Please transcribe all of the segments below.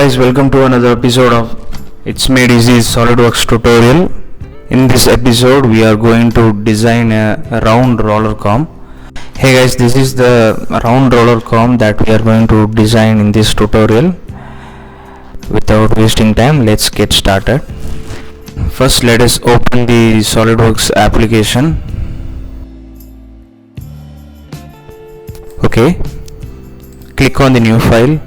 guys, welcome to another episode of It's Made EZy SolidWorks tutorial. In this episode we are going to design a round roller comb. Hey guys, this is the round roller comb that we are going to design in this tutorial. Without wasting time, let's get started. First, let us open the SolidWorks application. Okay, click on the new file.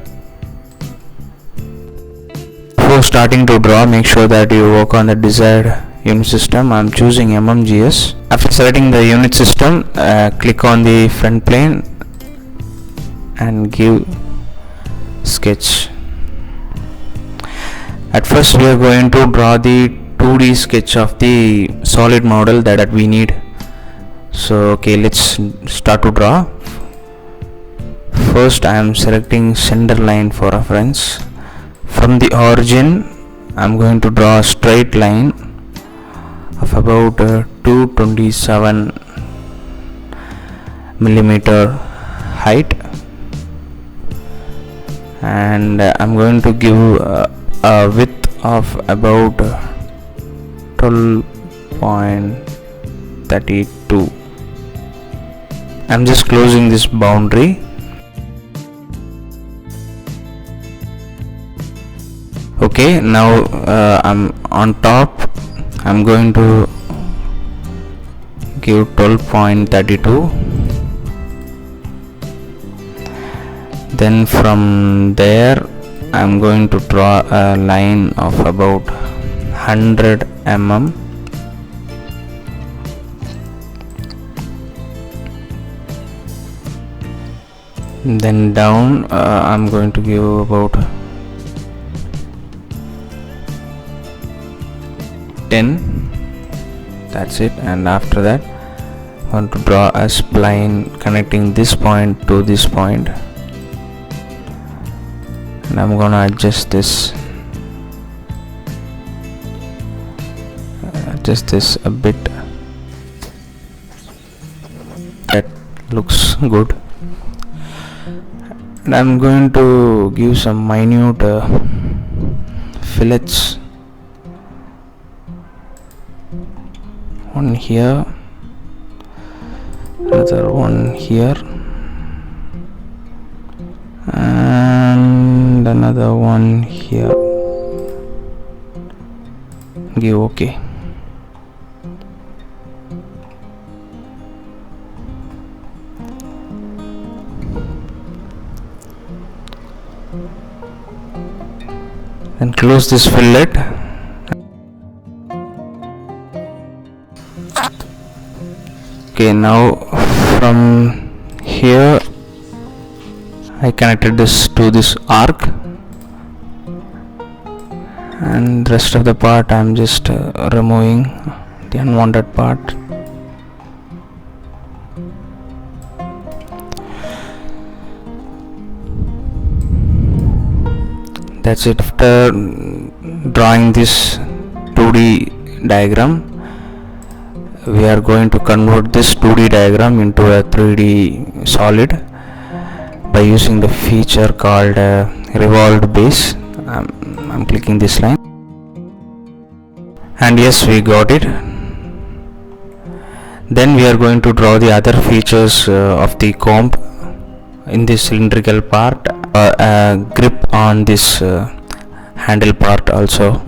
Before starting to draw, make sure that you work on the desired unit system. I'm choosing MMGS. After selecting the unit system, click on the front plane and give sketch. At first we are going to draw the 2D sketch of the solid model that we need. So okay, let's start to draw. First I am selecting center line for reference. From the origin I am going to draw a straight line of about 227 millimeter height, and I'm going to give a width of about 12.32. I'm just closing this boundary. Okay, now I'm on top. I'm going to give 12.32. Then from there I'm going to draw a line of about 100 mm. Then down I'm going to give about 10. That's it. And after that I want to draw a spline connecting this point to this point, and I'm gonna adjust this a bit. That looks good. And I'm going to give some minute fillets. One here, another one here, and another one here. Give OK. Then close this fillet. Okay, now from here I connected this to this arc, and the rest of the part I'm just removing the unwanted part. That's it. After drawing this 2D diagram, we are going to convert this 2D diagram into a 3D solid by using the feature called revolved base. I'm clicking this line, and yes, we got it. Then we are going to draw the other features of the comb in this cylindrical part, a grip on this handle part also.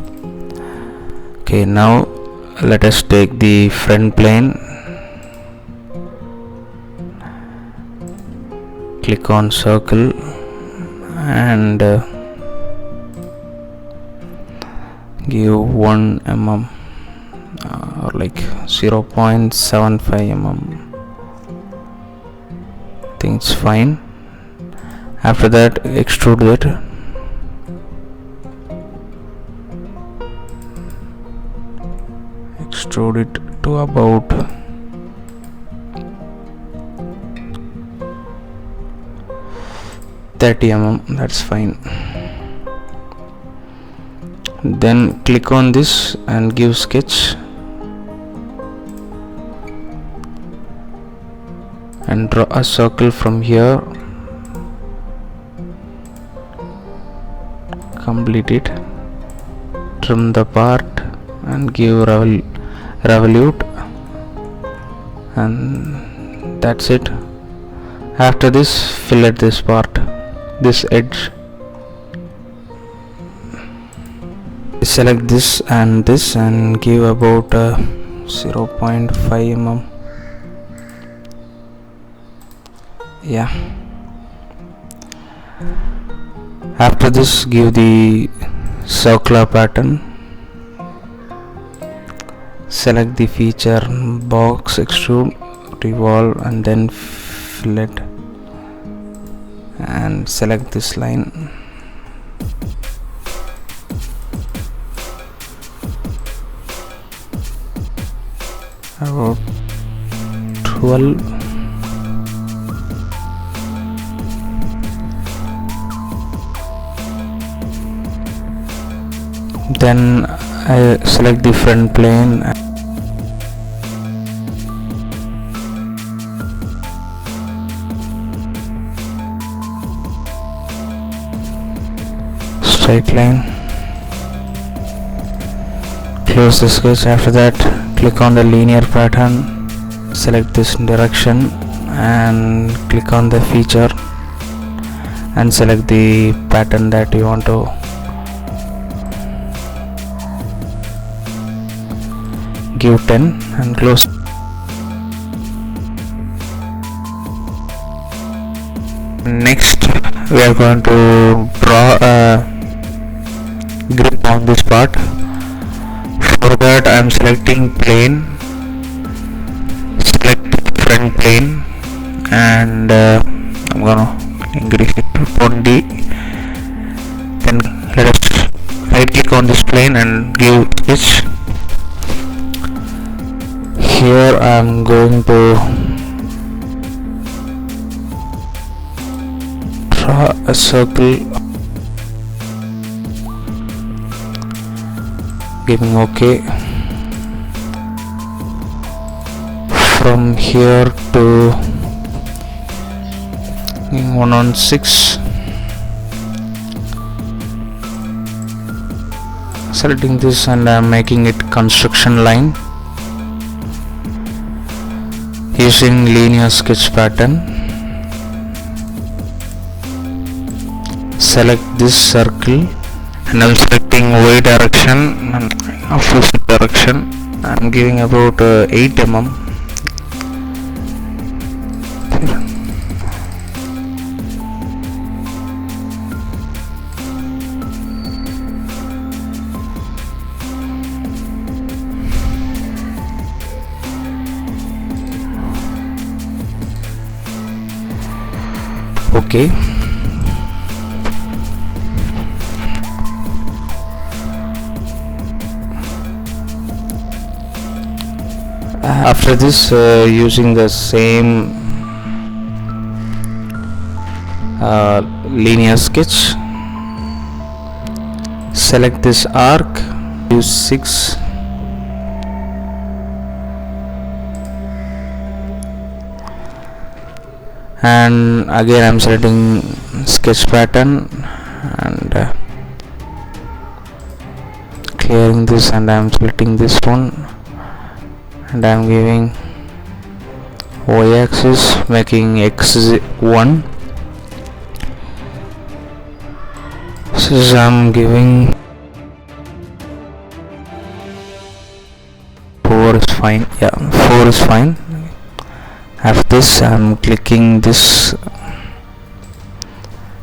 Okay, now let us take the front plane, click on circle, and give 1 mm or like 0.75 mm. I think it's fine. After that, extrude it. Extrude it to about 30 mm. That's fine. Then click on this and give sketch, and draw a circle from here complete it, trim the part and give revolute, and that's it. After this, fillet this part, this edge. Select this and give about 0.5 mm. Yeah. After this, give the circular pattern. Select the feature box, extrude, revolve, and then fillet, and select this line. About 12. Then I select the front plane, straight line, close the sketch. After that, click on the linear pattern, select this direction and click on the feature and select the pattern that you want to give 10 and close. Next, we are going to draw a grip on this part. For that, I am selecting plane, select front plane, and I'm gonna increase it to 20. Then let us right click on this plane and give sketch. Here I am going to draw a circle, giving OK. From here to 1/6, selecting this and I am making it construction line using linear sketch pattern. Select this circle and I am selecting Y direction and opposite direction. I am giving about 8 mm. Okay. After this, using the same linear sketch, select this arc, use 6, and again I am selecting sketch pattern and clearing this, and I am selecting this one and I am giving Y axis, making x1. So I am giving 4 is fine. Yeah, 4 is fine. After this, I am clicking this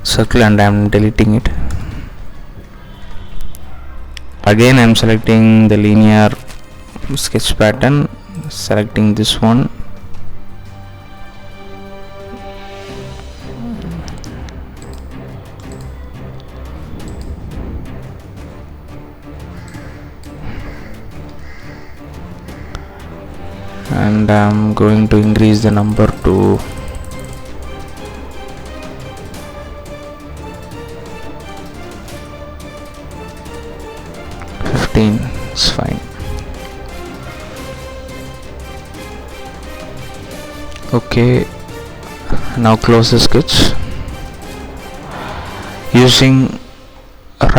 circle and I am deleting it. Again, I am selecting the linear sketch pattern, selecting this one, and I'm going to increase the number to 15. It's fine. Okay, now close the sketch. Using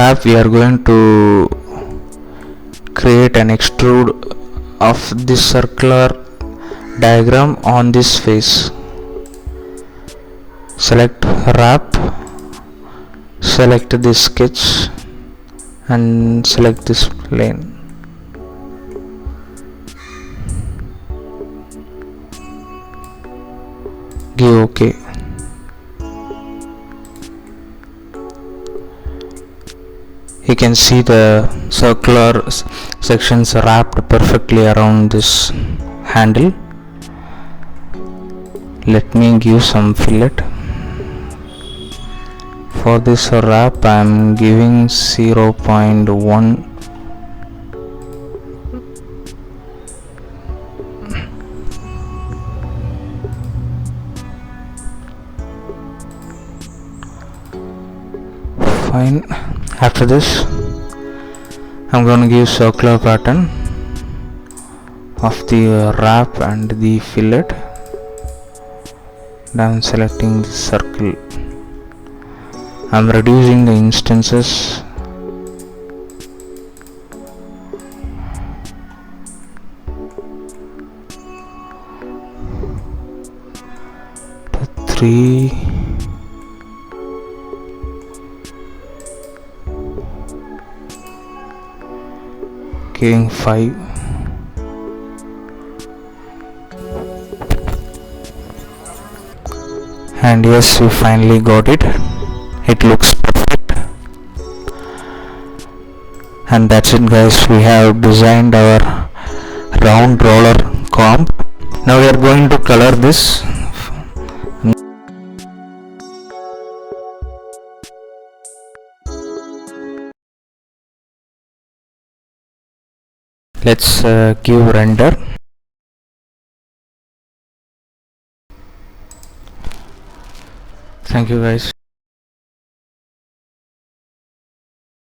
wrap, we are going to create an extrude of this circular diagram on this face. Select wrap, select this sketch and select this plane. Give OK. You can see the circular sections wrapped perfectly around this handle. Let me give some fillet. For this wrap I am giving 0.1. Fine. After this I'm going to give circular pattern of the wrap and the fillet. And I'm selecting the circle. I'm reducing the instances. To 3. Giving 5. And yes, we finally got it. It looks perfect. And that's it guys, we have designed our round roller comb. Now we are going to color this. Let's give render. Thank you guys.